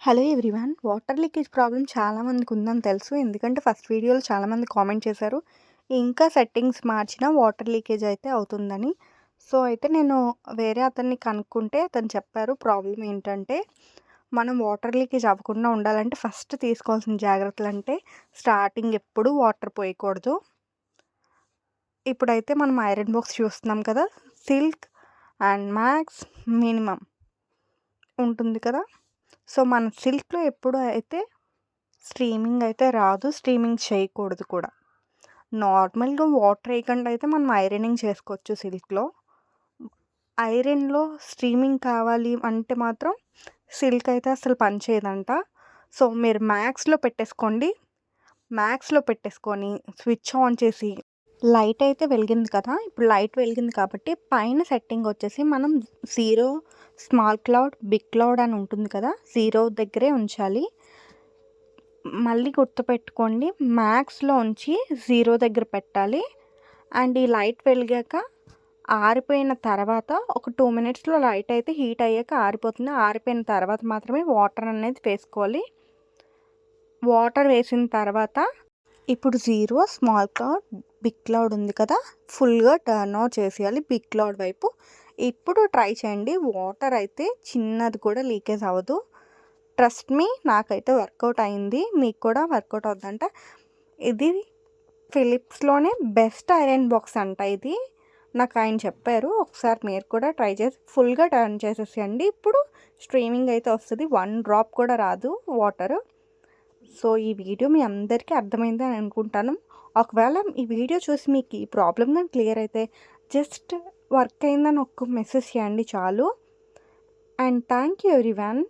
Hello everyone. Water leakage problem చాలామందికి ఉందని తెలుసు. ఎందుకంటే ఫస్ట్ వీడియోలో చాలామంది కామెంట్ చేశారు. ఇంకా సెట్టింగ్స్ మార్చినా వాటర్ లీకేజ్ అయితే అవుతుందని. సో అయితే నేను వేరే అతన్ని కనుక్కుంటే అతను చెప్పారు ప్రాబ్లమ్ ఏంటంటే, మనం వాటర్ లీకేజ్ అవ్వకుండా ఉండాలంటే ఫస్ట్ తీసుకోవాల్సిన జాగ్రత్తలంటే స్టార్టింగ్ ఎప్పుడు వాటర్ పోయకూడదు. ఇప్పుడైతే మనం ఐరన్ బాక్స్ చూస్తున్నాం కదా, సిల్క్ అండ్ మ్యాక్స్ మినిమమ్ ఉంటుంది కదా. సో మన సిల్క్‌లో ఎప్పుడు అయితే స్ట్రీమింగ్ అయితే రాదు. స్ట్రీమింగ్ చేయకూడదు కూడా. నార్మల్‌గా వాటర్ ఏయకుండా అయితే మనం ఐరనింగ్ చేసుకోవచ్చు సిల్క్‌లో. ఐరన్‌లో స్ట్రీమింగ్ కావాలి అంటే మాత్రం సిల్క్ అయితే అసలు పనిచేయదంట. సో మీరు మ్యాక్స్‌లో పెట్టేసుకోండి. మ్యాక్స్‌లో పెట్టేసుకొని స్విచ్ ఆన్ చేసి లైట్ అయితే వెలిగింది కదా! ఇప్పుడు లైట్ వెలిగింది కాబట్టి పైన సెట్టింగ్ వచ్చేసి మనం 0, స్మాల్ క్లౌడ్, బిగ్ క్లౌడ్ అని ఉంటుంది కదా! 0 దగ్గరే ఉంచాలి. మళ్ళీ గుర్తుపెట్టుకోండి, మ్యాక్స్‌లో ఉంచి 0 దగ్గర పెట్టాలి. అండ్ ఈ లైట్ వెలిగాక ఆరిపోయిన తర్వాత ఒక 2 మినిట్స్‌లో లైట్ అయితే హీట్ అయ్యాక ఆరిపోతుంది. ఆరిపోయిన తర్వాత మాత్రమే వాటర్ అనేది వేసుకోవాలి. వాటర్ వేసిన తర్వాత ఇప్పుడు 0, స్మాల్ క్లౌడ్, బిగ్ క్లౌడ్ ఉంది కదా, ఫుల్‌గా టర్న్ ఆన్ చేసేయాలి బిగ్ క్లౌడ్ వైపు. ఇప్పుడు ట్రై చేయండి. వాటర్ అయితే చిన్నది కూడా లీకేజ్ అవ్వదు. ట్రస్ట్ మీ, నాకైతే వర్కౌట్ అయింది. మీకు కూడా వర్కౌట్ అవుద్దంట. ఇది ఫిలిప్స్‌లోనే బెస్ట్ ఐరన్ బాక్స్ అంట ఇది. నాకు ఆయన చెప్పారు. ఒకసారి మీరు కూడా ట్రై చేసి ఫుల్‌గా టర్న్ చేసేసేయండి. ఇప్పుడు స్ట్రీమింగ్ అయితే వస్తది. 1 డ్రాప్ కూడా రాదు వాటరు. సో ఈ వీడియో మీ అందరికీ అర్థమైందని అనుకుంటాను. ఒకవేళ ఈ వీడియో చూసి మీకు ఈ ప్రాబ్లమ్ గాని క్లియర్ అయితే జస్ట్ వర్క్ అయిందని ఒక మెసేజ్ చేయండి చాలు. And thank you everyone.